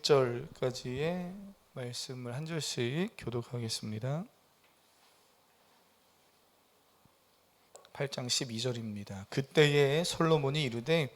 11절까지의 말씀을 한 절씩 교독하겠습니다. 8장 12절입니다. 그때에 솔로몬이 이르되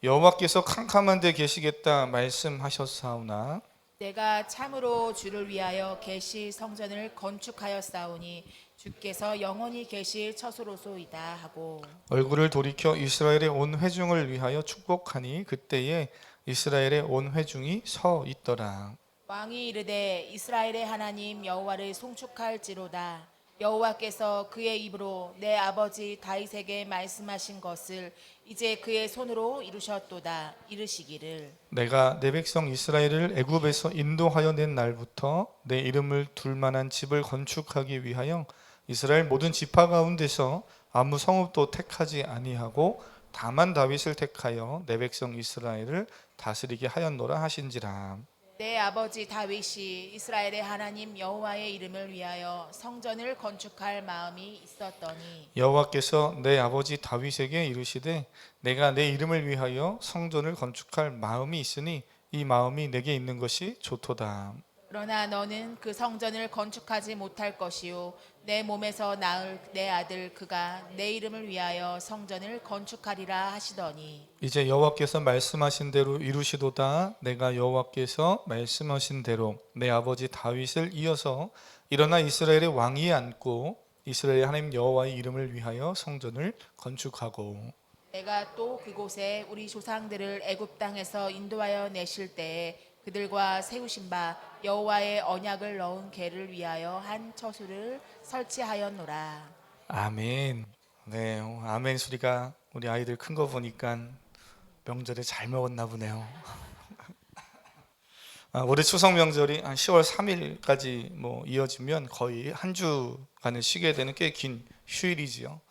여호와께서 캄캄한 데 계시겠다 말씀하셨사오나 내가 참으로 주를 위하여 계실 성전을 건축하였사오니 주께서 영원히 계실 처소로소이다 하고 얼굴을 돌이켜 이스라엘의 온 회중을 위하여 축복하니 그때에 이스라엘의 온 회중이 서 있더라. 왕이 이르되 이스라엘의 하나님 여호와를 송축할지로다. 여호와께서 그의 입으로 내 아버지 다윗에게 말씀하신 것을 이제 그의 손으로 이루셨도다. 이르시기를 내가 내 백성 이스라엘을 애굽에서 인도하여 낸 날부터 내 이름을 둘 만한 집을 건축하기 위하여 이스라엘 모든 지파 가운데서 아무 성읍도 택하지 아니하고 다만 다윗을 택하여 내 백성 이스라엘을 다스리게 하였노라 하신지라. 내 아버지 다윗이 이스라엘의 하나님 여호와의 이름을 위하여 성전을 건축할 마음이 있었더니 여호와께서 내 아버지 다윗에게 이르시되 내가 내 이름을 위하여 성전을 건축할 마음이 있으니 이 마음이 내게 있는 것이 좋도다. 그러나 너는 그 성전을 건축하지 못할 것이요 내 몸에서 낳을 내 아들 그가 내 이름을 위하여 성전을 건축하리라 하시더니 이제 여호와께서 말씀하신 대로 이루시도다. 내가 여호와께서 말씀하신 대로 내 아버지 다윗을 이어서 일어나 이스라엘의 왕위에 앉고 이스라엘의 하나님 여호와의 이름을 위하여 성전을 건축하고 내가 또 그곳에 우리 조상들을 애굽 땅에서 인도하여 내실 때에 그들과 세우신 바 여호와의 언약을 넣은 궤를 위하여 한 처소를 설치하였노라. 아멘. 네, 아멘 소리가 우리 아이들 큰 거 보니까 명절에 잘 먹었나 보네요. 올해 추석 명절이 한 10월 3일까지 이어지면 거의 한 주간을 쉬게 되는 꽤 긴 휴일이지요.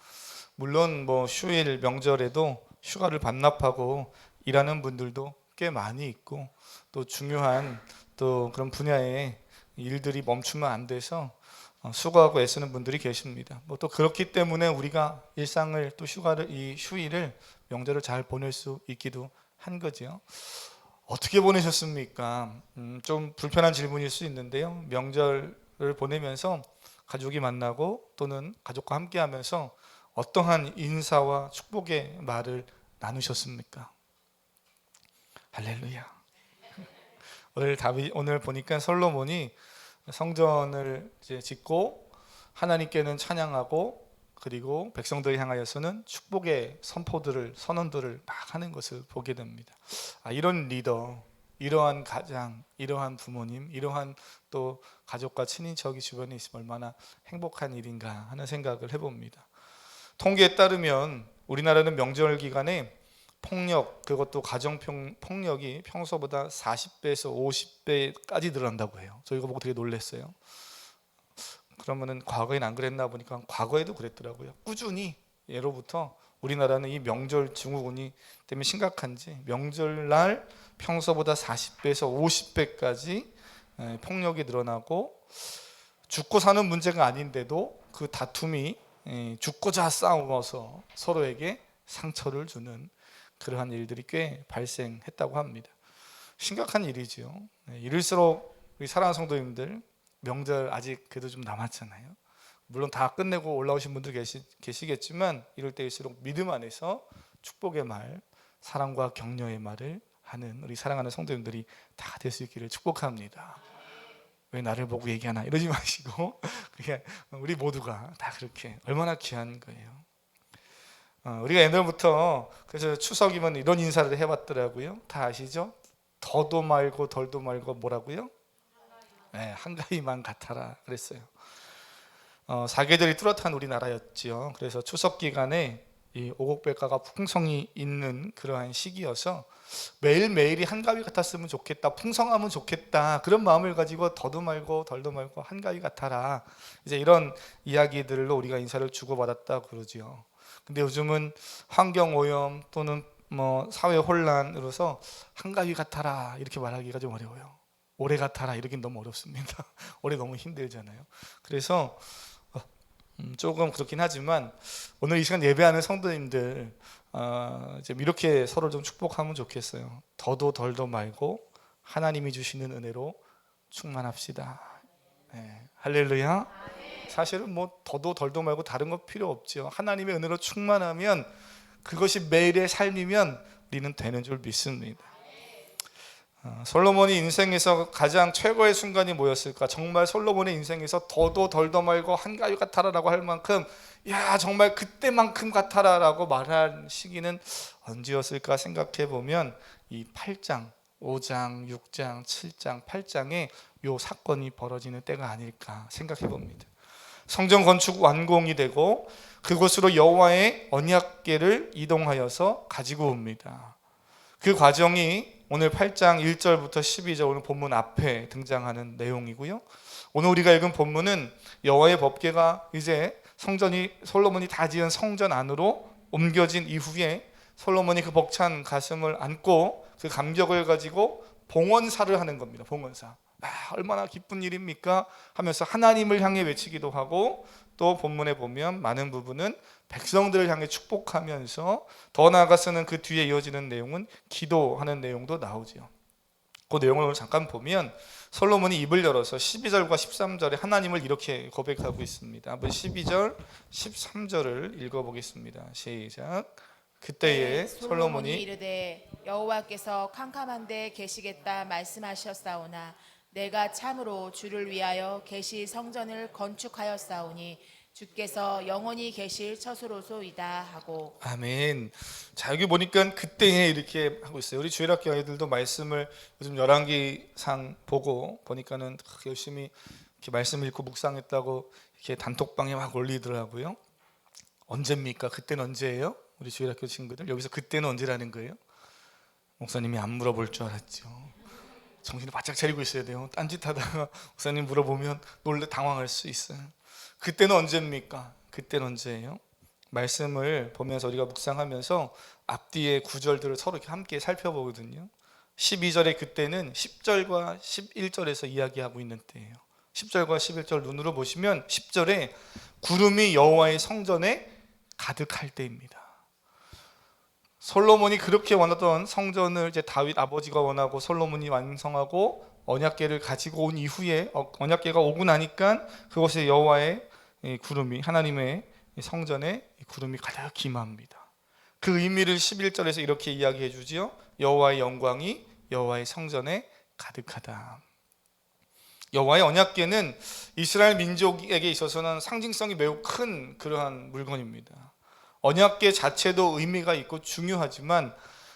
물론 휴일 명절에도 휴가를 반납하고 일하는 분들도 꽤 많이 있고 또 중요한 또 그런 분야의 일들이 멈추면 안 돼서 수고하고 애쓰는 분들이 계십니다. 또 그렇기 때문에 우리가 일상을 또 이 휴일을 명절을 잘 보낼 수 있기도 한 거죠. 어떻게 보내셨습니까? 좀 불편한 질문일 수 있는데요. 명절을 보내면서 가족이 만나고 또는 가족과 함께하면서 어떠한 인사와 축복의 말을 나누셨습니까? 할렐루야. 오늘 보니까 솔로몬이 성전을 이제 짓고 하나님께는 찬양하고 그리고 백성들을 향하여서는 축복의 선언들을 막 하는 것을 보게 됩니다. 이런 리더, 이러한 가장, 이러한 부모님, 이러한 또 가족과 친인척이 주변에 있으면 얼마나 행복한 일인가 하는 생각을 해봅니다. 통계에 따르면 우리나라는 명절 기간에 폭력, 그것도 가정폭력이 평소보다 40배에서 50배까지 늘어난다고 해요. 저 이거 보고 되게 놀랐어요. 그러면은 과거에는 안 그랬나 보니까 과거에도 그랬더라고요. 꾸준히 예로부터 우리나라는 이 명절 증후군이 때문에 심각한지 명절날 평소보다 40배에서 50배까지 폭력이 늘어나고 죽고 사는 문제가 아닌데도 그 다툼이 죽고자 싸워서 서로에게 상처를 주는 그러한 일들이 꽤 발생했다고 합니다. 심각한 일이지요. 이럴수록 우리 사랑하는 성도님들 명절 아직 그래도 좀 남았잖아요. 물론 다 끝내고 올라오신 분들 계시겠지만 이럴 때일수록 믿음 안에서 축복의 말, 사랑과 격려의 말을 하는 우리 사랑하는 성도님들이 다 될 수 있기를 축복합니다. 왜 나를 보고 얘기하나 이러지 마시고 그게 우리 모두가 다 그렇게 얼마나 귀한 거예요. 우리가 옛날부터 그래서 추석이면 이런 인사를 해봤더라고요. 다 아시죠? 더도 말고 덜도 말고 뭐라고요? 네, 한가위만 같아라 그랬어요. 사계절이 뚜렷한 우리나라였지요. 그래서 추석 기간에 이 오곡백과가 풍성이 있는 그러한 시기여서 매일매일이 한가위 같았으면 좋겠다, 풍성하면 좋겠다 그런 마음을 가지고 더도 말고 덜도 말고 한가위 같아라 이제 이런 이야기들로 우리가 인사를 주고받았다 그러지요. 근데 요즘은 환경오염 또는 사회 혼란으로서 한가위 같아라 이렇게 말하기가 좀 어려워요. 오래 같아라 이러긴 너무 어렵습니다. 오래 너무 힘들잖아요. 그래서 조금 그렇긴 하지만 오늘 이 시간 예배하는 성도님들 이제 이렇게 서로 좀 축복하면 좋겠어요. 더도 덜도 말고 하나님이 주시는 은혜로 충만합시다. 네, 할렐루야. 사실은 뭐 더도 덜도 말고 다른 거 필요 없죠. 하나님의 은혜로 충만하면 그것이 매일의 삶이면 우리는 되는 줄 믿습니다. 솔로몬이 인생에서 가장 최고의 순간이 뭐였을까? 정말 솔로몬의 인생에서 더도 덜도 말고 한가위 같아라라고 할 만큼 야 정말 그때만큼 같아라라고 말한 시기는 언제였을까 생각해 보면 이 8장, 5장, 6장, 7장, 8장에 요 사건이 벌어지는 때가 아닐까 생각해 봅니다. 성전 건축 완공이 되고 그곳으로 여호와의 언약궤를 이동하여서 가지고 옵니다. 그 과정이 오늘 8장 1절부터 12절 오늘 본문 앞에 등장하는 내용이고요. 오늘 우리가 읽은 본문은 여호와의 법궤가 이제 솔로몬이 다 지은 성전 안으로 옮겨진 이후에 솔로몬이 그 벅찬 가슴을 안고 그 감격을 가지고 봉헌사를 하는 겁니다. 봉헌사. 얼마나 기쁜 일입니까? 하면서 하나님을 향해 외치기도 하고 또 본문에 보면 많은 부분은 백성들을 향해 축복하면서 더 나아가서는 그 뒤에 이어지는 내용은 기도하는 내용도 나오죠. 그 내용을 오늘 잠깐 보면 솔로몬이 입을 열어서 12절과 13절에 하나님을 이렇게 고백하고 있습니다. 한번 12절, 13절을 읽어보겠습니다. 시작. 그때에 솔로몬이 이르되 여호와께서 캄캄한데 계시겠다 말씀하셨사오나 내가 참으로 주를 위하여 계시 성전을 건축하였사오니 주께서 영원히 계실 처소로소이다 하고. 아멘. 자 여기 보니까 그때에 이렇게 하고 있어요. 우리 주일학교 아이들도 말씀을 요즘 열왕기상 보고 보니까는 열심히 이렇게 말씀 읽고 묵상했다고 이렇게 단톡방에 막 올리더라고요. 언제입니까? 그때는 언제예요? 우리 주일학교 친구들 여기서 그때는 언제라는 거예요? 목사님이 안 물어볼 줄 알았죠. 정신을 바짝 차리고 있어야 돼요. 딴짓하다가 목사님 물어보면 당황할 수 있어요. 그때는 언제입니까? 그때는 언제예요? 말씀을 보면서 우리가 묵상하면서 앞뒤의 구절들을 서로 이렇게 함께 살펴보거든요. 12절의 그때는 10절과 11절에서 이야기하고 있는 때예요. 10절과 11절 눈으로 보시면 10절에 구름이 여호와의 성전에 가득할 때입니다. 솔로몬이 그렇게 원하던 성전을 이제 다윗 아버지가 원하고 솔로몬이 완성하고 언약궤를 가지고 온 이후에 언약궤가 오고 나니까 그곳에 여호와의 구름이 하나님의 성전에 구름이 가득 임합니다. 그 의미를 11절에서 이렇게 이야기해 주지요. 여호와의 영광이 여호와의 성전에 가득하다. 여호와의 언약궤는 이스라엘 민족에게 있어서는 상징성이 매우 큰 그러한 물건입니다. 언약궤 자체도 의미가 있고 중요하지만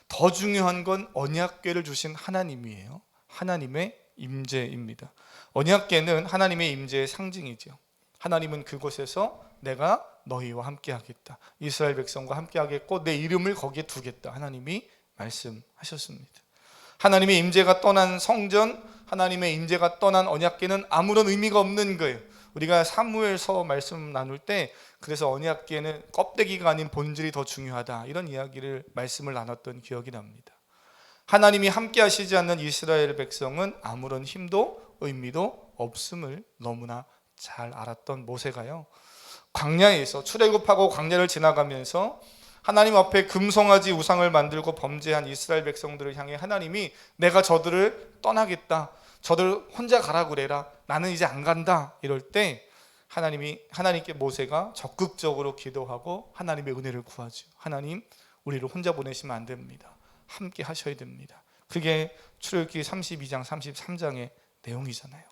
더 중요한 건 언약궤를 주신 하나님이에요. 하나님의 임재입니다. 언약궤는 하나님의 임재의 상징이죠. 하나님은 그곳에서 내가 너희와 함께 하겠다. 이스라엘 백성과 함께 하겠고 내 이름을 거기에 두겠다. 하나님이 말씀하셨습니다. 하나님의 임재가 떠난 성전, 하나님의 임재가 떠난 언약궤는 아무런 의미가 없는 거예요. 우리가 사무엘서 말씀 나눌 때 그래서 언약궤는 껍데기가 아닌 본질이 더 중요하다 이런 이야기를 말씀을 나눴던 기억이 납니다. 하나님이 함께 하시지 않는 이스라엘 백성은 아무런 힘도 의미도 없음을 너무나 잘 알았던 모세가요, 광야에서 출애굽하고 광야를 지나가면서 하나님 앞에 금송아지 우상을 만들고 범죄한 이스라엘 백성들을 향해 하나님이 내가 저들을 떠나겠다, 저들 혼자 가라 그래라, 나는 이제 안 간다 이럴 때 하나님께 모세가 적극적으로 기도하고 하나님의 은혜를 구하죠. 하나님, 우리를 혼자 보내시면 안 됩니다. 함께 하셔야 됩니다. 그게 출애굽기 32장 33장의 내용이잖아요.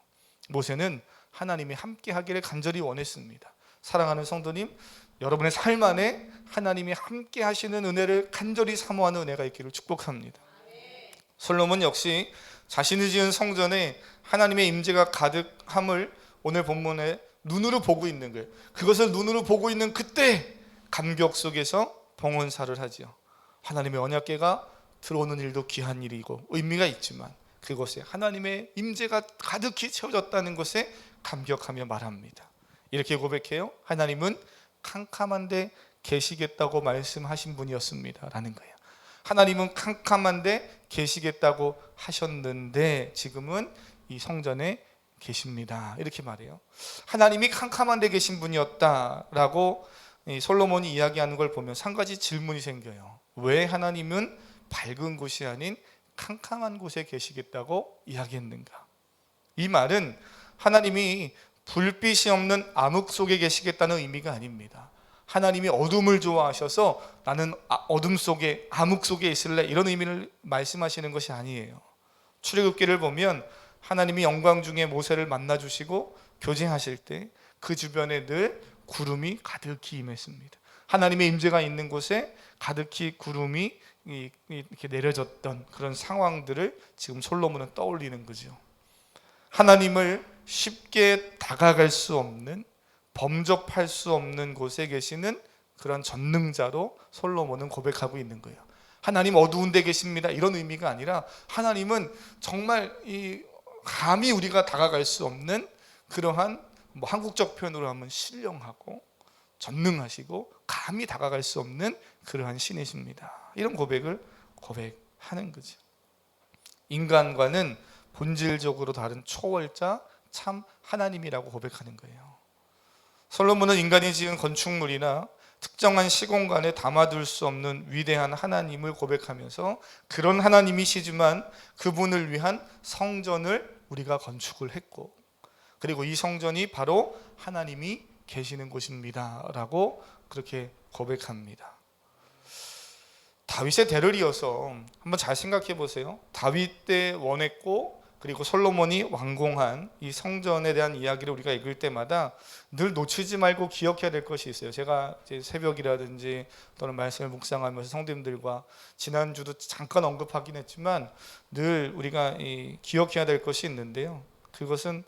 모세는 하나님이 함께 하기를 간절히 원했습니다. 사랑하는 성도님, 여러분의 삶 안에 하나님이 함께 하시는 은혜를 간절히 사모하는 은혜가 있기를 축복합니다. 솔로몬 역시 자신이 지은 성전에 하나님의 임재가 가득함을 오늘 본문에 눈으로 보고 있는 거예요. 그것을 눈으로 보고 있는 그때 감격 속에서 봉헌사를 하죠. 하나님의 언약궤가 들어오는 일도 귀한 일이고 의미가 있지만 그곳에 하나님의 임재가 가득히 채워졌다는 것에 감격하며 말합니다. 이렇게 고백해요. 하나님은 캄캄한데 계시겠다고 말씀하신 분이었습니다 라는 거예요. 하나님은 캄캄한데 계시겠다고 하셨는데 지금은 이 성전에 계십니다 이렇게 말해요. 하나님이 캄캄한데 계신 분이었다라고 솔로몬이 이야기하는 걸 보면 한 가지 질문이 생겨요. 왜 하나님은 밝은 곳이 아닌 캄캄한 곳에 계시겠다고 이야기했는가? 이 말은 하나님이 불빛이 없는 암흑 속에 계시겠다는 의미가 아닙니다. 하나님이 어둠을 좋아하셔서 나는 어둠 속에, 암흑 속에 있을래, 이런 의미를 말씀하시는 것이 아니에요. 출애굽기를 보면 하나님이 영광 중에 모세를 만나 주시고 교제하실 때 그 주변에 늘 구름이 가득히 임했습니다. 하나님의 임재가 있는 곳에 가득히 구름이 이렇게 내려졌던 그런 상황들을 지금 솔로몬은 떠올리는 거죠. 하나님을 쉽게 다가갈 수 없는, 범접할 수 없는 곳에 계시는 그런 전능자로 솔로몬은 고백하고 있는 거예요. 하나님 어두운 데 계십니다, 이런 의미가 아니라 하나님은 정말 감히 우리가 다가갈 수 없는 그러한, 한국적 표현으로 하면 신령하고 전능하시고 감히 다가갈 수 없는 그러한 신이십니다. 이런 고백을 고백하는 거죠. 인간과는 본질적으로 다른 초월자 참 하나님이라고 고백하는 거예요. 솔로몬은 인간이 지은 건축물이나 특정한 시공간에 담아둘 수 없는 위대한 하나님을 고백하면서 그런 하나님이시지만 그분을 위한 성전을 우리가 건축을 했고, 그리고 이 성전이 바로 하나님이 계시는 곳입니다 라고 그렇게 고백합니다. 다윗의 대를 이어서 한번 잘 생각해 보세요. 다윗 때 원했고 그리고 솔로몬이 완공한 이 성전에 대한 이야기를 우리가 읽을 때마다 늘 놓치지 말고 기억해야 될 것이 있어요. 제가 이제 새벽이라든지 또는 말씀을 묵상하면서 성도님들과 지난주도 잠깐 언급하긴 했지만 늘 우리가 기억해야 될 것이 있는데요. 그것은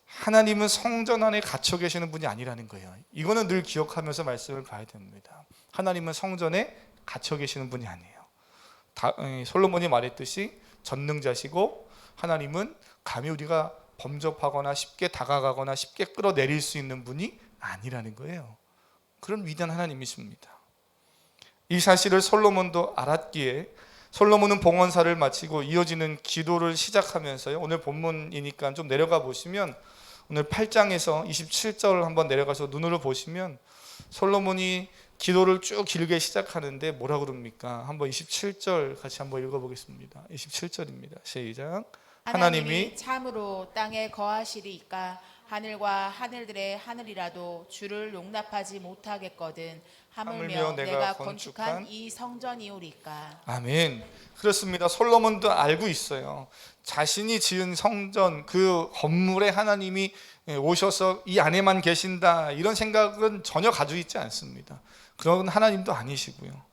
하나님은 성전 안에 갇혀 계시는 분이 아니라는 거예요. 이거는 늘 기억하면서 말씀을 봐야 됩니다. 하나님은 성전에 갇혀 계시는 분이 아니에요. 솔로몬이 말했듯이 전능자시고 하나님은 감히 우리가 범접하거나 쉽게 다가가거나 쉽게 끌어내릴 수 있는 분이 아니라는 거예요. 그런 위대한 하나님이십니다. 이 사실을 솔로몬도 알았기에 솔로몬은 봉헌사를 마치고 이어지는 기도를 시작하면서요, 오늘 본문이니까 좀 내려가 보시면 오늘 8장에서 27절 한번 내려가서 눈으로 보시면 솔로몬이 기도를 쭉 길게 시작하는데 뭐라 그럽니까? 한번 27절 같이 한번 읽어보겠습니다. 27절입니다. 시작. 하나님이 참으로 땅에 거하시리이까 하늘과 하늘들의 하늘이라도 주를 용납하지 못하겠거든 하물며 내가 건축한 이 성전이오리까. 아멘. 그렇습니다. 솔로몬도 알고 있어요. 자신이 지은 성전, 그 건물에 하나님이 오셔서 이 안에만 계신다, 이런 생각은 전혀 가지고 있지 않습니다. 그런 하나님도 아니시고요.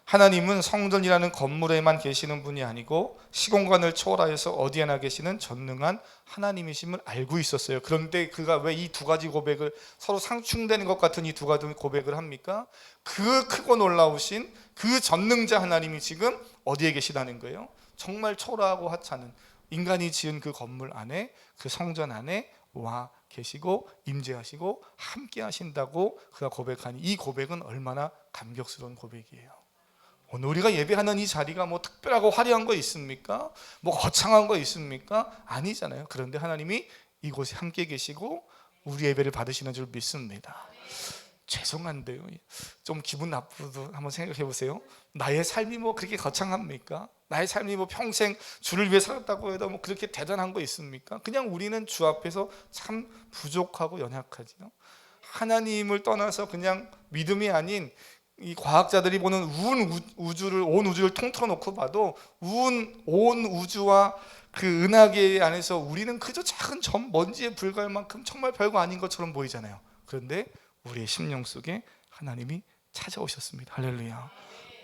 하나님은 성전이라는 건물에만 계시는 분이 아니고 시공간을 초월하여서 어디에나 계시는 전능한 하나님이심을 알고 있었어요. 그런데 그가 왜 이 두 가지 고백을, 서로 상충되는 것 같은 이 두 가지 고백을 합니까? 그 크고 놀라우신 그 전능자 하나님이 지금 어디에 계시다는 거예요? 정말 초라하고 하찮은 인간이 지은 그 건물 안에, 그 성전 안에 와 계시고 임재하시고 함께 하신다고 그가 고백하니, 이 고백은 얼마나 감격스러운 고백이에요. 오늘 우리가 예배하는 이 자리가 뭐 특별하고 화려한 거 있습니까? 뭐 거창한 거 있습니까? 아니잖아요. 그런데 하나님이 이곳에 함께 계시고 우리 예배를 받으시는 줄 믿습니다. 죄송한데요, 좀 기분 나쁘도 한번 생각해 보세요. 나의 삶이 뭐 그렇게 거창합니까? 나의 삶이 뭐 평생 주를 위해 살았다고 해도 뭐 그렇게 대단한 거 있습니까? 그냥 우리는 주 앞에서 참 부족하고 연약하지요. 하나님을 떠나서 그냥 믿음이 아닌 이 과학자들이 보는 온 우주를 통틀어 놓고 봐도 온 우주와 그 은하계 안에서 우리는 그저 작은 점, 먼지에 불과할 만큼 정말 별거 아닌 것처럼 보이잖아요. 그런데 우리의 심령 속에 하나님이 찾아오셨습니다. 할렐루야.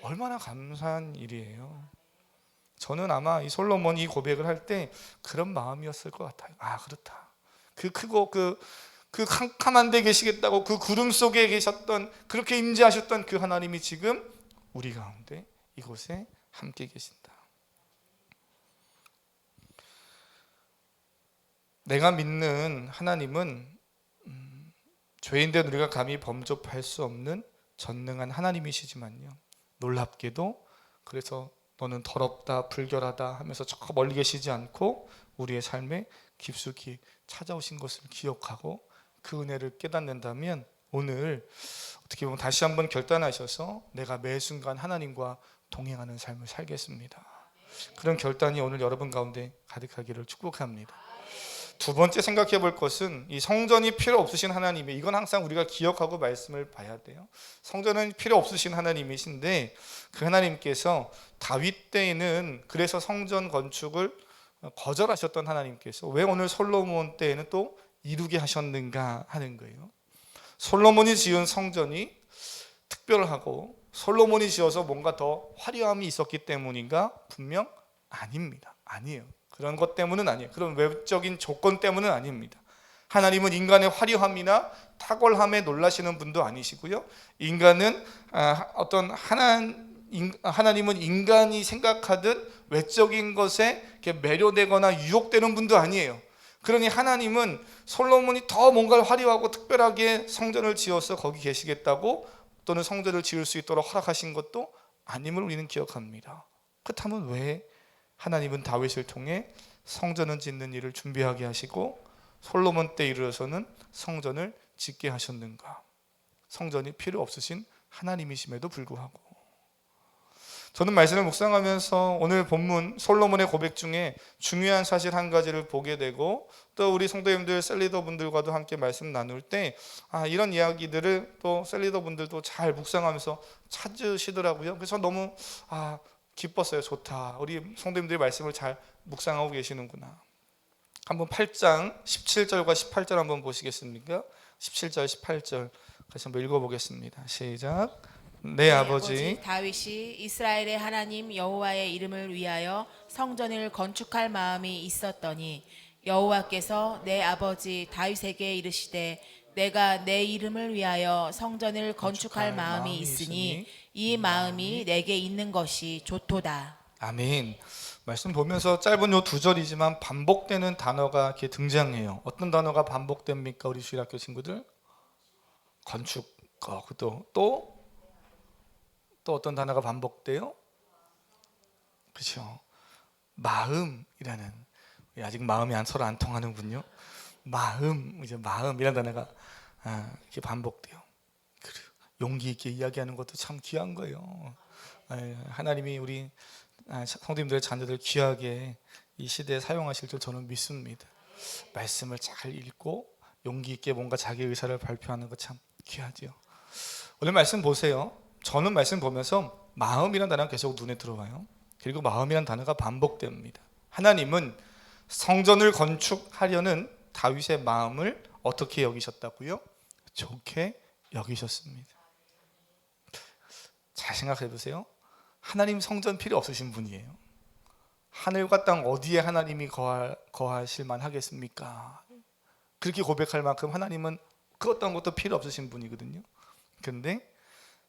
얼마나 감사한 일이에요. 저는 아마 이 솔로몬이 고백을 할 때 그런 마음이었을 것 같아요. 아, 그렇다. 그 크고 그 캄캄한 데 계시겠다고 그 구름 속에 계셨던, 그렇게 임재하셨던 그 하나님이 지금 우리 가운데 이곳에 함께 계신다. 내가 믿는 하나님은 죄인된 우리가 감히 범접할 수 없는 전능한 하나님이시지만요, 놀랍게도 그래서 너는 더럽다, 불결하다 하면서 저 멀리 계시지 않고 우리의 삶에 깊숙이 찾아오신 것을 기억하고 그 은혜를 깨닫는다면 오늘 어떻게 보면 다시 한번 결단하셔서 내가 매 순간 하나님과 동행하는 삶을 살겠습니다. 그런 결단이 오늘 여러분 가운데 가득하기를 축복합니다. 두 번째 생각해 볼 것은 이 성전이 필요 없으신 하나님이, 이건 항상 우리가 기억하고 말씀을 봐야 돼요. 성전은 필요 없으신 하나님이신데 그 하나님께서 다윗 때에는 그래서 성전 건축을 거절하셨던 하나님께서 왜 오늘 솔로몬 때에는 또 이루게 하셨는가 하는 거예요. 솔로몬이 지은 성전이 특별하고 솔로몬이 지어서 뭔가 더 화려함이 있었기 때문인가? 분명 아닙니다. 아니에요. 그런 것 때문은 아니에요. 그런 외적인 조건 때문은 아닙니다. 하나님은 인간의 화려함이나 탁월함에 놀라시는 분도 아니시고요. 인간은 하나님은 인간이 생각하듯 외적인 것에 이렇게 매료되거나 유혹되는 분도 아니에요. 그러니 하나님은 솔로몬이 더 뭔가 화려하고 특별하게 성전을 지어서 거기 계시겠다고 또는 성전을 지을 수 있도록 허락하신 것도 아님을 우리는 기억합니다. 그렇다면 왜 하나님은 다윗을 통해 성전을 짓는 일을 준비하게 하시고 솔로몬 때 이르러서는 성전을 짓게 하셨는가? 성전이 필요 없으신 하나님이심에도 불구하고 저는 말씀을 묵상하면서 오늘 본문 솔로몬의 고백 중에 중요한 사실 한 가지를 보게 되고 또 우리 성도님들 셀리더분들과도 함께 말씀 나눌 때 이런 이야기들을 또 셀리더분들도 잘 묵상하면서 찾으시더라고요. 그래서 너무 기뻤어요. 좋다. 우리 성도님들이 말씀을 잘 묵상하고 계시는구나. 한번 8장 17절과 18절 한번 보시겠습니까? 17절 18절 다시 한번 읽어보겠습니다. 시작. 내 아버지 다윗이 이스라엘의 하나님 여호와의 이름을 위하여 성전을 건축할 마음이 있었더니 여호와께서 내 아버지 다윗에게 이르시되 내가 내 이름을 위하여 성전을 건축할 마음이 있으니 이 마음이 내게 있는 것이 좋도다. 아멘. 말씀 보면서 짧은 요 두 절이지만 반복되는 단어가 이렇게 등장해요. 어떤 단어가 반복됩니까? 우리 주일학교 친구들? 건축. 또 어떤 단어가 반복돼요? 그렇죠. 마음이라는, 아직 마음이 서로 안 통하는군요. 마음이라는 단어가 이렇게 반복돼요. 그래요. 용기 있게 이야기하는 것도 참 귀한 거예요. 하나님이 우리 성도님들의 자녀들 귀하게 이 시대에 사용하실 줄 저는 믿습니다. 말씀을 잘 읽고 용기 있게 뭔가 자기 의사를 발표하는 거 참 귀하죠. 오늘 말씀 보세요. 저는 말씀 보면서 마음이라는 단어가 계속 눈에 들어와요. 그리고 마음이라는 단어가 반복됩니다. 하나님은 성전을 건축하려는 다윗의 마음을 어떻게 여기셨다고요? 좋게 여기셨습니다. 잘 생각해 보세요. 하나님 성전 필요 없으신 분이에요. 하늘과 땅 어디에 하나님이 거하실 만하겠습니까? 그렇게 고백할 만큼 하나님은 그 어떤 것도 필요 없으신 분이거든요. 그런데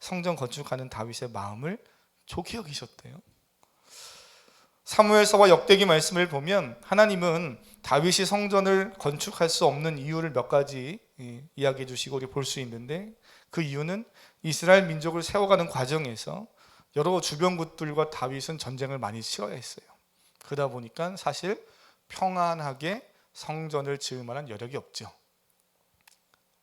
성전 건축하는 다윗의 마음을 좋게 여기셨대요. 사무엘서와 역대기 말씀을 보면 하나님은 다윗이 성전을 건축할 수 없는 이유를 몇 가지 이야기해 주시고 우리 볼 수 있는데 그 이유는 이스라엘 민족을 세워가는 과정에서 여러 주변국들과 다윗은 전쟁을 많이 치러야 했어요. 그러다 보니까 사실 평안하게 성전을 지을 만한 여력이 없죠.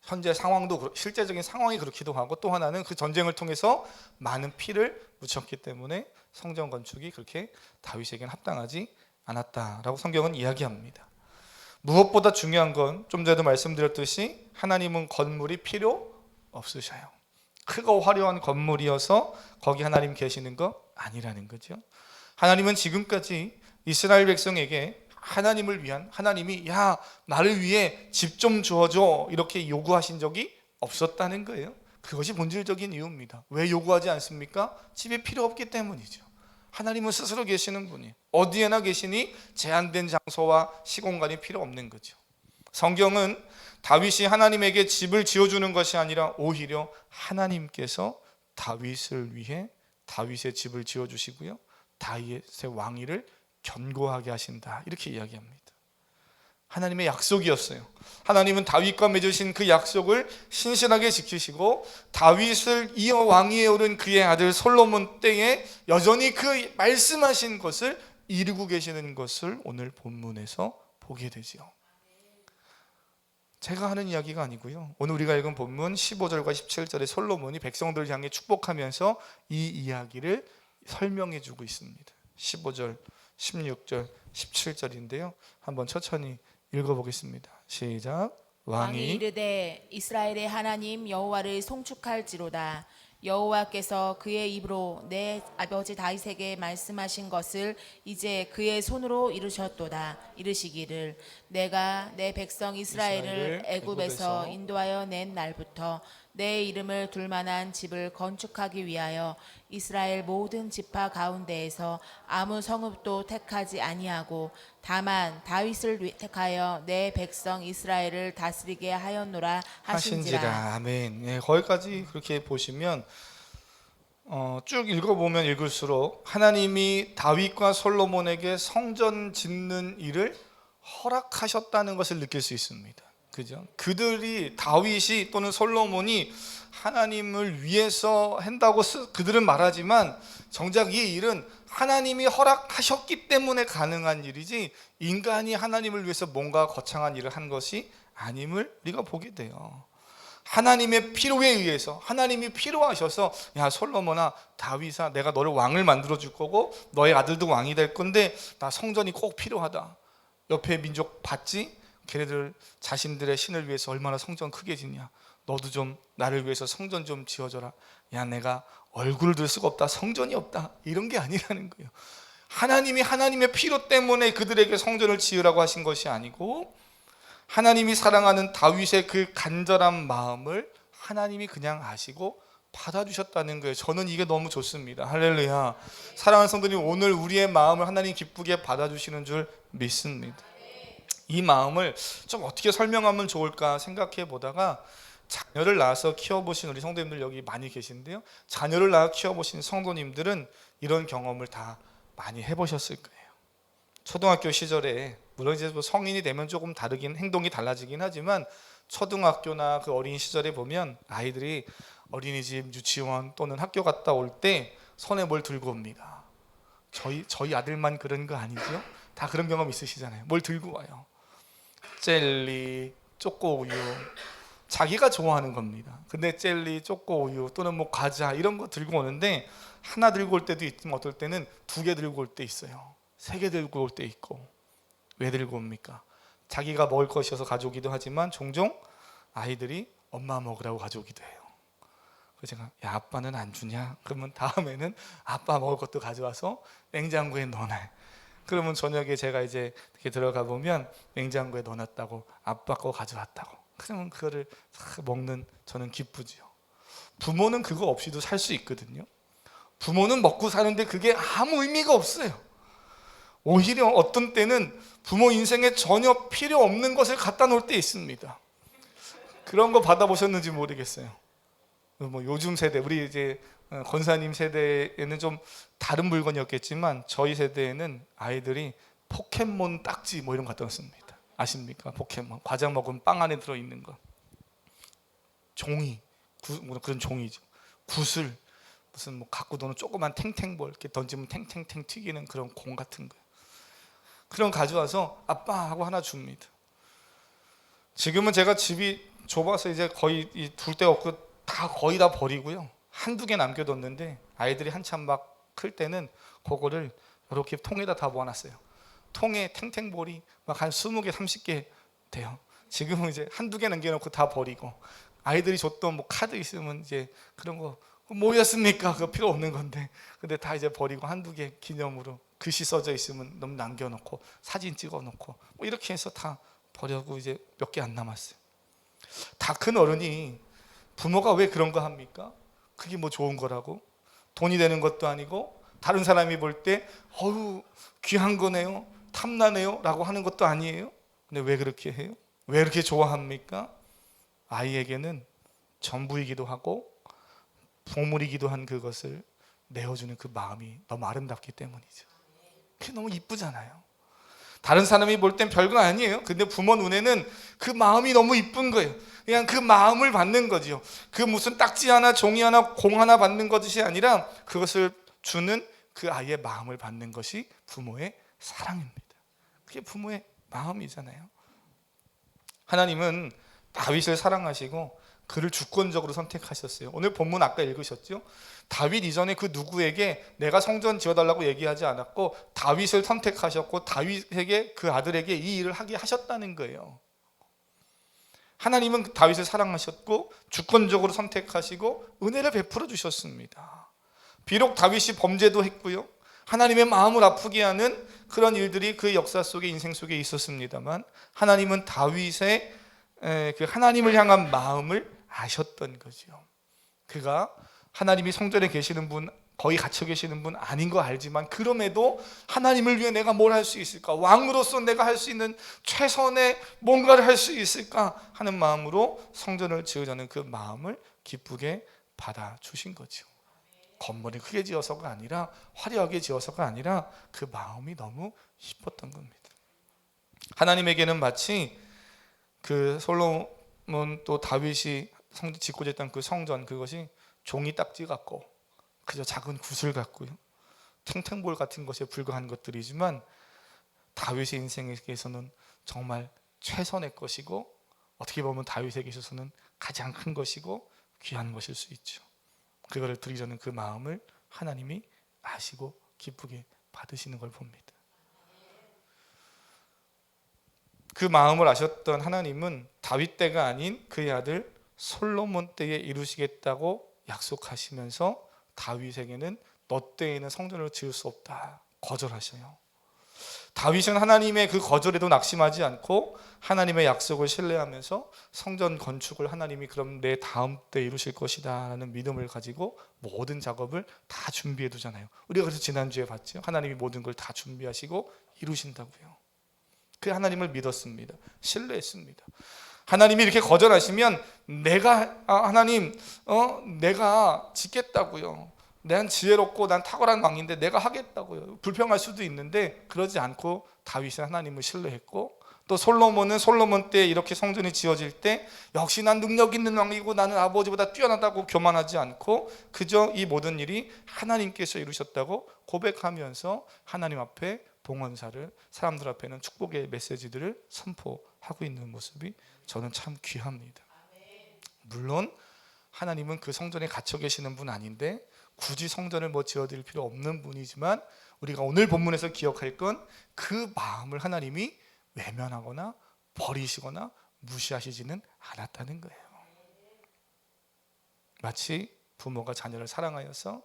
현재 상황도 실제적인 상황이 그렇기도 하고 또 하나는 그 전쟁을 통해서 많은 피를 묻혔기 때문에 성전 건축이 그렇게 다윗에게는 합당하지 않았다라고 성경은 이야기합니다. 무엇보다 중요한 건 좀 전에도 말씀드렸듯이 하나님은 건물이 필요 없으셔요. 크고 화려한 건물이어서 거기 하나님 계시는 거 아니라는 거죠. 하나님은 지금까지 이스라엘 백성에게 하나님을 위한, 하나님이 나를 위해 집 좀 주어줘 이렇게 요구하신 적이 없었다는 거예요. 그것이 본질적인 이유입니다. 왜 요구하지 않습니까? 집이 필요 없기 때문이죠. 하나님은 스스로 계시는 분이 어디에나 계시니 제한된 장소와 시공간이 필요 없는 거죠. 성경은 다윗이 하나님에게 집을 지어주는 것이 아니라 오히려 하나님께서 다윗을 위해 다윗의 집을 지어주시고요, 다윗의 왕위를 견고하게 하신다 이렇게 이야기합니다. 하나님의 약속이었어요. 하나님은 다윗과 맺으신 그 약속을 신실하게 지키시고 다윗을 이어 왕위에 오른 그의 아들 솔로몬 때에 여전히 그 말씀하신 것을 이루고 계시는 것을 오늘 본문에서 보게 되죠. 제가 하는 이야기가 아니고요, 오늘 우리가 읽은 본문 15절과 17절에 솔로몬이 백성들을 향해 축복하면서 이 이야기를 설명해 주고 있습니다. 15절, 16절, 17절인데요. 한번 천천히 읽어보겠습니다. 시작. 왕이 이르되 이스라엘의 하나님 여호와를 송축할지로다. 여호와께서 그의 입으로 내 아버지 다윗에게 말씀하신 것을 이제 그의 손으로 이루셨도다. 이르시기를 내가 내 백성 이스라엘을 애굽에서 인도하여 낸 날부터 내 이름을 둘 만한 집을 건축하기 위하여 이스라엘 모든 지파 가운데에서 아무 성읍도 택하지 아니하고 다만 다윗을 택하여 내 백성 이스라엘을 다스리게 하였노라 하신지라. 아멘. 네, 거기까지 그렇게 보시면 쭉 읽어보면 읽을수록 하나님이 다윗과 솔로몬에게 성전 짓는 일을 허락하셨다는 것을 느낄 수 있습니다. 그죠? 그들이 다윗이 또는 솔로몬이 하나님을 위해서 한다고 그들은 말하지만 정작 이 일은 하나님이 허락하셨기 때문에 가능한 일이지 인간이 하나님을 위해서 뭔가 거창한 일을 한 것이 아님을 우리가 보게 돼요. 하나님의 필요에 의해서 하나님이 필요하셔서 야 솔로몬아 다윗아 내가 너를 왕을 만들어 줄 거고 너의 아들도 왕이 될 건데 나 성전이 꼭 필요하다. 옆에 민족 봤지? 걔네들 자신들의 신을 위해서 얼마나 성전 크게 짓냐. 너도 좀 나를 위해서 성전 좀 지어줘라. 야 내가 얼굴을 들 수가 없다. 성전이 없다. 이런 게 아니라는 거예요. 하나님이 하나님의 필요 때문에 그들에게 성전을 지으라고 하신 것이 아니고 하나님이 사랑하는 다윗의 그 간절한 마음을 하나님이 그냥 아시고 받아주셨다는 거예요. 저는 이게 너무 좋습니다. 할렐루야. 사랑하는 성도님 오늘 우리의 마음을 하나님 기쁘게 받아주시는 줄 믿습니다. 이 마음을 좀 어떻게 설명하면 좋을까 생각해 보다가 자녀를 낳아서 키워보신 우리 성도님들 여기 많이 계신데요. 자녀를 낳아 키워보신 성도님들은 이런 경험을 다 많이 해보셨을 거예요. 초등학교 시절에 물론 이제 성인이 되면 조금 다르긴 행동이 달라지긴 하지만 초등학교나 그 어린 시절에 보면 아이들이 어린이집, 유치원 또는 학교 갔다 올 때 손에 뭘 들고 옵니다. 저희 아들만 그런 거 아니죠? 다 그런 경험 있으시잖아요. 뭘 들고 와요. 젤리, 초코우유 자기가 좋아하는 겁니다. 근데 젤리, 초코우유 또는 뭐 과자 이런 거 들고 오는데 하나 들고 올 때도 있지만 어떨 때는 2개 들고 올 때 있어요. 3개 들고 올 때 있고. 왜 들고 옵니까? 자기가 먹을 것이어서 가져오기도 하지만 종종 아이들이 엄마 먹으라고 가져오기도 해요. 그래서 제가 야 아빠는 안 주냐? 그러면 다음에는 아빠 먹을 것도 가져와서 냉장고에 넣어놔요. 그러면 저녁에 제가 이제 이렇게 들어가 보면 냉장고에 넣어놨다고 아빠 거 가져왔다고 그러면 그거를 먹는 저는 기쁘죠. 부모는 그거 없이도 살 수 있거든요. 부모는 먹고 사는데 그게 아무 의미가 없어요. 오히려 어떤 때는 부모 인생에 전혀 필요 없는 것을 갖다 놓을 때 있습니다. 그런 거 받아보셨는지 모르겠어요. 뭐 요즘 세대 우리 이제 권사님 세대에는 좀 다른 물건이었겠지만 저희 세대에는 아이들이 포켓몬 딱지 뭐 이런 거 갖다 놓습니다. 아십니까? 포켓몬 과자 먹으면 빵 안에 들어있는 거 종이 그런 종이죠. 구슬 무슨 뭐 갖고 노는 조그만 탱탱볼 이렇게 던지면 탱탱탱 튀기는 그런 공 같은 거 그런 가져와서 아빠 하고 하나 줍니다. 지금은 제가 집이 좁아서 이제 거의 둘 데 없고 거의 다 버리고요. 1-2개 남겨뒀는데 아이들이 한참 막 클 때는 그거를 이렇게 통에다 다 모아놨어요. 통에 탱탱볼이 막 한 20개 30개 돼요. 지금은 이제 1-2개 남겨놓고 다 버리고 아이들이 줬던 뭐 카드 있으면 이제 그런 거 뭐였습니까? 그거 필요 없는 건데 근데 다 이제 버리고 1-2개 기념으로 글씨 써져 있으면 너무 남겨놓고 사진 찍어놓고 뭐 이렇게 해서 다 버리고 이제 몇 개 안 남았어요. 다 큰 어른이 부모가 왜 그런 거 합니까? 그게 뭐 좋은 거라고? 돈이 되는 것도 아니고 다른 사람이 볼 때 어우 귀한 거네요 탐나네요 라고 하는 것도 아니에요. 근데 왜 그렇게 해요? 왜 그렇게 좋아합니까? 아이에게는 전부이기도 하고 보물이기도 한 그것을 내어주는 그 마음이 너무 아름답기 때문이죠. 그게 너무 이쁘잖아요. 다른 사람이 볼 땐 별거 아니에요. 근데 부모 눈에는 그 마음이 너무 이쁜 거예요. 그냥 그 마음을 받는 거죠. 그 무슨 딱지 하나 종이 하나 공 하나 받는 것이 아니라 그것을 주는 그 아이의 마음을 받는 것이 부모의 사랑입니다. 그게 부모의 마음이잖아요. 하나님은 다윗을 사랑하시고 그를 주권적으로 선택하셨어요. 오늘 본문 아까 읽으셨죠? 다윗 이전에 그 누구에게 내가 성전 지어달라고 얘기하지 않았고 다윗을 선택하셨고 다윗에게 그 아들에게 이 일을 하게 하셨다는 거예요. 하나님은 다윗을 사랑하셨고 주권적으로 선택하시고 은혜를 베풀어 주셨습니다. 비록 다윗이 범죄도 했고요, 하나님의 마음을 아프게 하는 그런 일들이 그의 역사 속에, 인생 속에 있었습니다만 하나님은 다윗의 그 하나님을 향한 마음을 아셨던 거죠. 그가 하나님이 성전에 계시는 분, 거의 갇혀 계시는 분 아닌 거 알지만 그럼에도 하나님을 위해 내가 뭘 할 수 있을까, 왕으로서 내가 할 수 있는 최선의 뭔가를 할 수 있을까 하는 마음으로 성전을 지으려는 그 마음을 기쁘게 받아주신 거죠. 건물을 크게 지어서가 아니라, 화려하게 지어서가 아니라 그 마음이 너무 깊었던 겁니다. 하나님에게는 마치 그 솔로몬 또 다윗이 짓고자 했던 그 성전, 그것이 종이 딱지 같고 그저 작은 구슬 같고요, 탱탱볼 같은 것에 불과한 것들이지만 다윗의 인생에게서는 정말 최선의 것이고 어떻게 보면 다윗에게 있어서는 가장 큰 것이고 귀한 것일 수 있죠. 그거를 드리려는 그 마음을 하나님이 아시고 기쁘게 받으시는 걸 봅니다. 그 마음을 아셨던 하나님은 다윗 때가 아닌 그의 아들 솔로몬 때에 이루시겠다고 약속하시면서 다윗에게는 너 때에는 성전을 지을 수 없다 거절하셔요. 다윗은 하나님의 그 거절에도 낙심하지 않고 하나님의 약속을 신뢰하면서 성전 건축을 하나님이 그럼 내 다음 때 이루실 것이다 라는 믿음을 가지고 모든 작업을 다 준비해 두잖아요. 우리가 그래서 지난주에 봤죠. 하나님이 모든 걸 다 준비하시고 이루신다고요. 그 하나님을 믿었습니다. 신뢰했습니다. 하나님이 이렇게 거절하시면 하나님 내가 짓겠다고요. 난 지혜롭고 난 탁월한 왕인데 내가 하겠다고요. 불평할 수도 있는데 그러지 않고 다윗은 하나님을 신뢰했고, 또 솔로몬은 솔로몬 때 이렇게 성전이 지어질 때 역시 난 능력 있는 왕이고 나는 아버지보다 뛰어나다고 교만하지 않고 그저 이 모든 일이 하나님께서 이루셨다고 고백하면서 하나님 앞에 봉헌사를, 사람들 앞에는 축복의 메시지들을 선포하고 있는 모습이 저는 참 귀합니다. 물론 하나님은 그 성전에 갇혀 계시는 분 아닌데 굳이 성전을 지어드릴 필요 없는 분이지만 우리가 오늘 본문에서 기억할 건 그 마음을 하나님이 외면하거나 버리시거나 무시하시지는 않았다는 거예요. 마치 부모가 자녀를 사랑하여서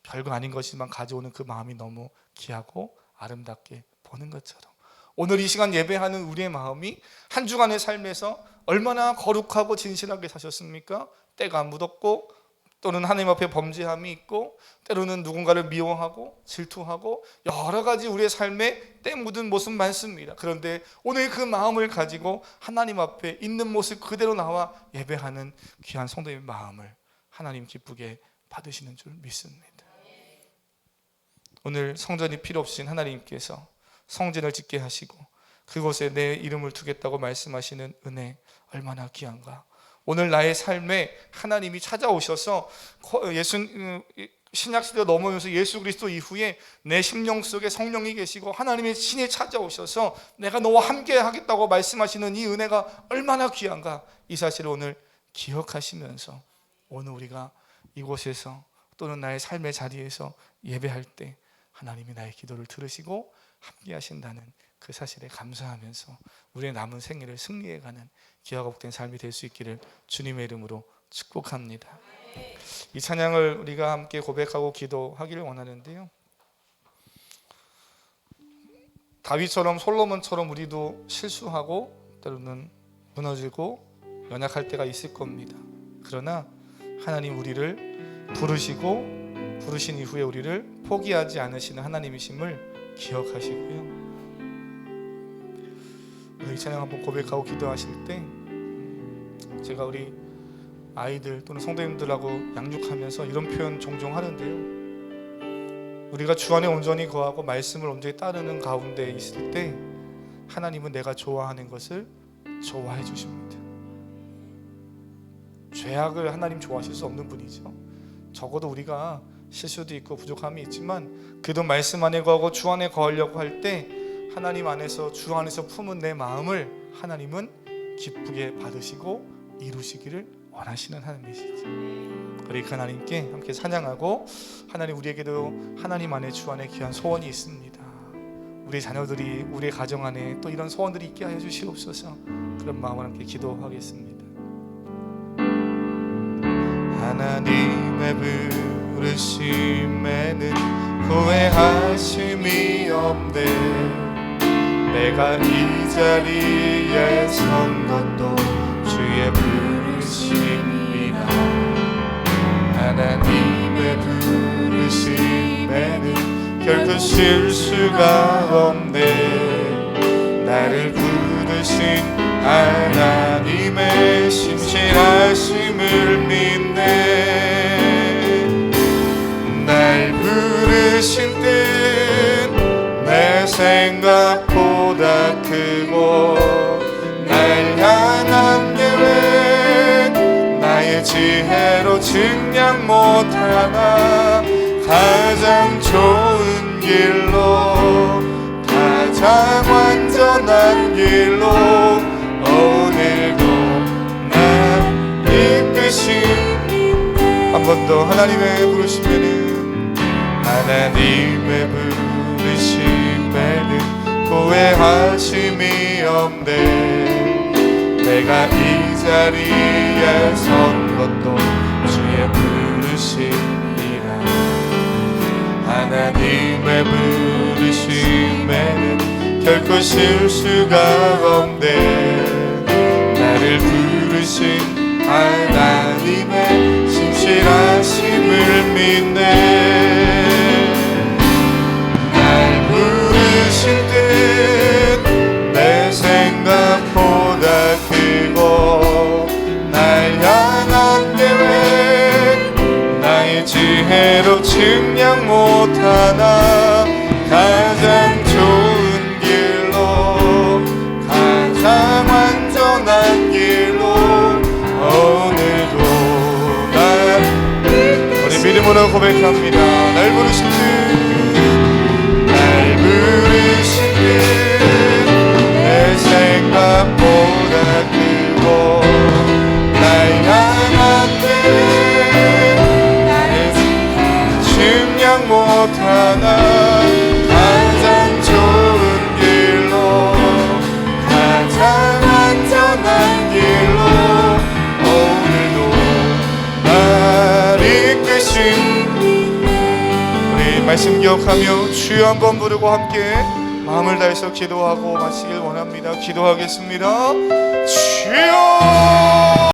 별거 아닌 것이지만 가져오는 그 마음이 너무 귀하고 아름답게 보는 것처럼 오늘 이 시간 예배하는 우리의 마음이 한 주간의 삶에서 얼마나 거룩하고 진실하게 사셨습니까? 때가 묻었고 또는 하나님 앞에 범죄함이 있고 때로는 누군가를 미워하고 질투하고 여러 가지 우리의 삶에 때 묻은 모습 많습니다. 그런데 오늘 그 마음을 가지고 하나님 앞에 있는 모습 그대로 나와 예배하는 귀한 성도의 마음을 하나님 기쁘게 받으시는 줄 믿습니다. 오늘 성전이 필요 없인 하나님께서 성전을 짓게 하시고 그곳에 내 이름을 두겠다고 말씀하시는 은혜 얼마나 귀한가. 오늘 나의 삶에 하나님이 찾아오셔서 신약시대 넘어오면서 예수 그리스도 이후에 내 심령 속에 성령이 계시고 하나님의 신이 찾아오셔서 내가 너와 함께 하겠다고 말씀하시는 이 은혜가 얼마나 귀한가. 이 사실을 오늘 기억하시면서 오늘 우리가 이곳에서 또는 나의 삶의 자리에서 예배할 때 하나님이 나의 기도를 들으시고 함께 하신다는 그 사실에 감사하면서 우리의 남은 생애를 승리해가는 기회가 복된 삶이 될 수 있기를 주님의 이름으로 축복합니다. 이 찬양을 우리가 함께 고백하고 기도하기를 원하는데요, 다윗처럼 솔로몬처럼 우리도 실수하고 때로는 무너지고 연약할 때가 있을 겁니다. 그러나 하나님 우리를 부르신 이후에 우리를 포기하지 않으시는 하나님이심을 기억하시고요, 이 찬양 한번 고백하고 기도하실 때 제가 우리 아이들 또는 성도님들하고 양육하면서 이런 표현 종종 하는데요, 우리가 주 안에 온전히 거하고 말씀을 온전히 따르는 가운데 있을 때 하나님은 내가 좋아하는 것을 좋아해 주십니다. 죄악을 하나님 좋아하실 수 없는 분이죠. 적어도 우리가 실수도 있고 부족함이 있지만 그래도 말씀 안에 거하고 주 안에 거하려고 할 때 하나님 안에서, 주 안에서 품은 내 마음을 하나님은 기쁘게 받으시고 이루시기를 원하시는 하나님이시죠. 우리 그 하나님께 함께 찬양하고, 하나님 우리에게도 하나님 안에 주 안에 귀한 소원이 있습니다. 우리 자녀들이 우리의 가정 안에 또 이런 소원들이 있게 하여 주시옵소서. 그런 마음으로 함께 기도하겠습니다. 하나님의 부르심에는 후회하심이 없네. 내가 이 자리에 선 것도 주의 부르심이라. 하나님의 부르심에는 결코 실수가 없네. 나를 부르신 하나님의 신실하심을 믿네. 날 부르신 뜻 내 생각보다 크고, 날 향한 계획 나의 지혜로 증량 못하나. 가장 좋은 길로, 가장 완전한 길로 오늘도 날 이끄신. 한 번 더 하나님의 부르심에는, 하나님의 부르심에는 후회하심이 없네. 내가 이 자리에 선 것도 주의 부르심이라. 하나님의 부르심에는 결코 실수가 없네. 나를 부르신 하나님의 신실하심을 믿네. 날 부르신 뜻 내 생각보다 크고, 날 향한 계획 나의 지혜로 증량 못하나. 가장 좋은 길로, 가장 완전한 길로 오늘도 날. 우리 믿음으로 고백합니다. 날 부르신 뜻, 날 부르신 뜻 내 생각보다 크고, 날 향한 계획 나의 증량 못하나. 가장 좋은 길로, 가장 안전한 길로 오늘도 날 이끄신. 우리 말씀 기억하며 주여 한번 부르고 함께 마음을 다해서 기도하고 마치길 원합니다. 기도하겠습니다. 주여.